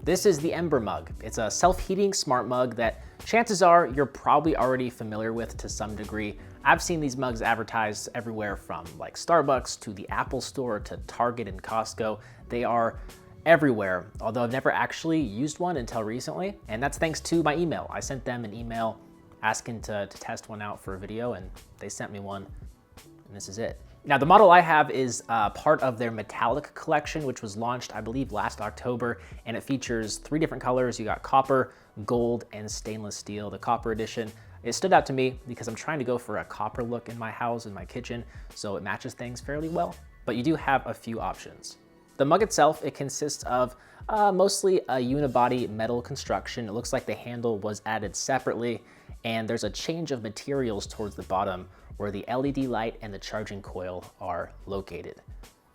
This is the Ember Mug. It's a self-heating smart mug that chances are you're probably already familiar with to some degree. I've seen these mugs advertised everywhere from like Starbucks to the Apple Store to Target and Costco. They are everywhere, although I've never actually used one until recently, and that's thanks to my email. I sent them an email asking to test one out for a video, and they sent me one, and this is it. Now, the model I have is part of their metallic collection, which was launched, I believe, last October, and it features 3 different colors. You got copper, gold, and stainless steel. The copper edition, it stood out to me because I'm trying to go for a copper look in my house, in my kitchen, so it matches things fairly well, but you do have a few options. The mug itself, it consists of mostly a unibody metal construction. It looks like the handle was added separately, and there's a change of materials towards the bottom where the LED light and the charging coil are located.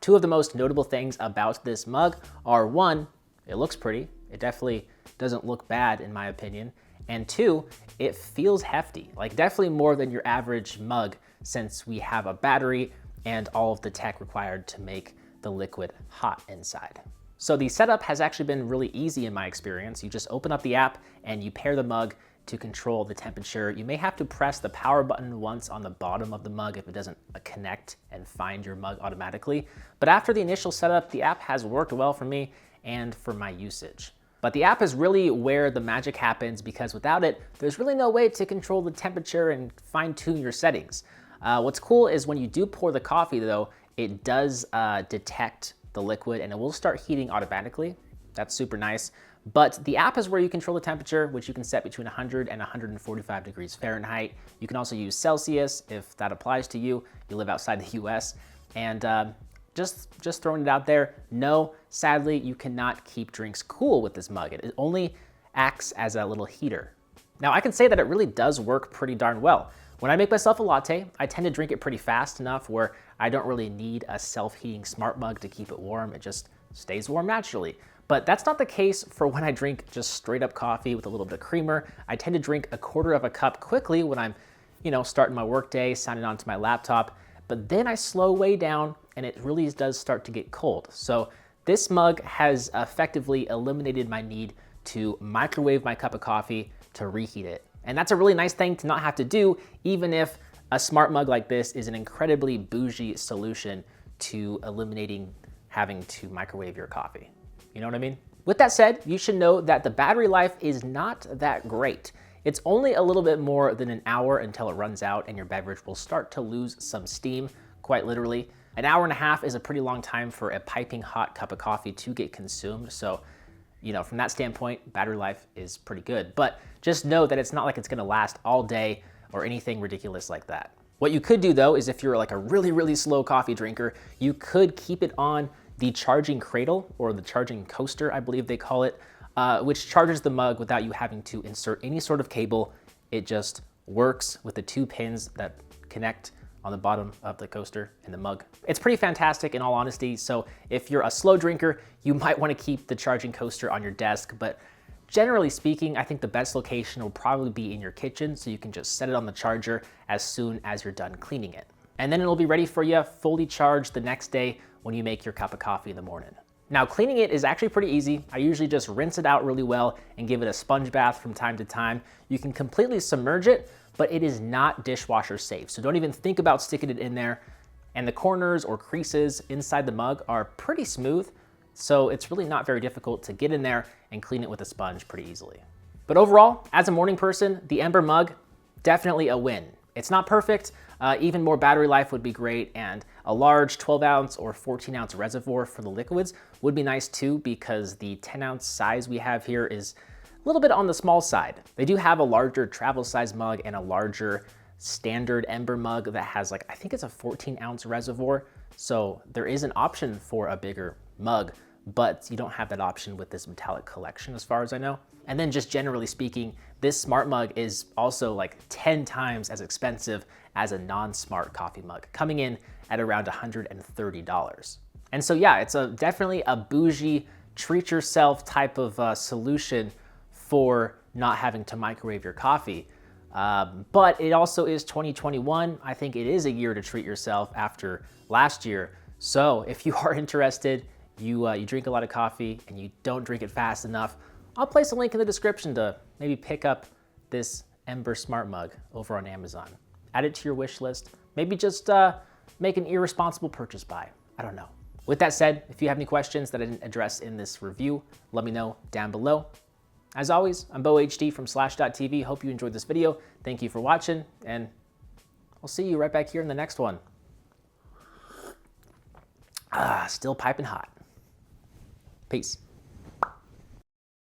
2 of the most notable things about this mug are 1, it looks pretty. It definitely doesn't look bad in my opinion. And 2, it feels hefty, like definitely more than your average mug since we have a battery and all of the tech required to make the liquid hot inside. So the setup has actually been really easy in my experience. You just open up the app and you pair the mug to control the temperature. You may have to press the power button once on the bottom of the mug if it doesn't connect and find your mug automatically. But after the initial setup, the app has worked well for me and for my usage. But the app is really where the magic happens because without it, there's really no way to control the temperature and fine tune your settings. What's cool is when you do pour the coffee though, it does detect the liquid and it will start heating automatically. That's super nice. But the app is where you control the temperature, which you can set between 100 and 145 degrees Fahrenheit. You can also use Celsius if that applies to you. You live outside the US. And just throwing it out there, no, sadly, you cannot keep drinks cool with this mug. It only acts as a little heater. Now, I can say that it really does work pretty darn well. When I make myself a latte, I tend to drink it pretty fast enough where I don't really need a self-heating smart mug to keep it warm. It just stays warm naturally. But that's not the case for when I drink just straight up coffee with a little bit of creamer. I tend to drink a quarter of a cup quickly when I'm, starting my workday, signing on to my laptop, but then I slow way down and it really does start to get cold. So this mug has effectively eliminated my need to microwave my cup of coffee to reheat it. And that's a really nice thing to not have to do, even if a smart mug like this is an incredibly bougie solution to eliminating having to microwave your coffee. You know what I mean? With that said, you should know that the battery life is not that great. It's only a little bit more than an hour until it runs out and your beverage will start to lose some steam, quite literally. An hour and a half is a pretty long time for a piping hot cup of coffee to get consumed. So, from that standpoint, battery life is pretty good. But just know that it's not like it's gonna last all day or anything ridiculous like that. What you could do though is if you're like a really, really slow coffee drinker, you could keep it on the charging cradle or the charging coaster, I believe they call it, which charges the mug without you having to insert any sort of cable. It just works with the 2 pins that connect on the bottom of the coaster and the mug. It's pretty fantastic in all honesty. So if you're a slow drinker, you might want to keep the charging coaster on your desk, but generally speaking, I think the best location will probably be in your kitchen so you can just set it on the charger as soon as you're done cleaning it. And then it'll be ready for you fully charged the next day when you make your cup of coffee in the morning. Now, cleaning it is actually pretty easy. I usually just rinse it out really well and give it a sponge bath from time to time. You can completely submerge it, but it is not dishwasher safe. So don't even think about sticking it in there. And the corners or creases inside the mug are pretty smooth. So it's really not very difficult to get in there and clean it with a sponge pretty easily. But overall, as a morning person, the Ember Mug, definitely a win. It's not perfect. Even more battery life would be great, and a large 12-ounce or 14-ounce reservoir for the liquids would be nice too, because the 10-ounce size we have here is a little bit on the small side. They do have a larger travel size mug and a larger standard Ember Mug that has like, I think it's a 14-ounce reservoir. So there is an option for a bigger mug, but you don't have that option with this metallic collection as far as I know. And then just generally speaking, this smart mug is also like 10 times as expensive as a non-smart coffee mug, coming in at around $130. And so yeah, it's definitely a bougie, treat yourself type of solution for not having to microwave your coffee. But it also is 2021. I think it is a year to treat yourself after last year. So if you are interested, you drink a lot of coffee and you don't drink it fast enough, I'll place a link in the description to maybe pick up this Ember Smart Mug over on Amazon. Add it to your wish list. Maybe just make an irresponsible purchase buy. I don't know. With that said, if you have any questions that I didn't address in this review, let me know down below. As always, I'm BoHD from Slash.tv. Hope you enjoyed this video. Thank you for watching, and I'll see you right back here in the next one. Still piping hot. Peace.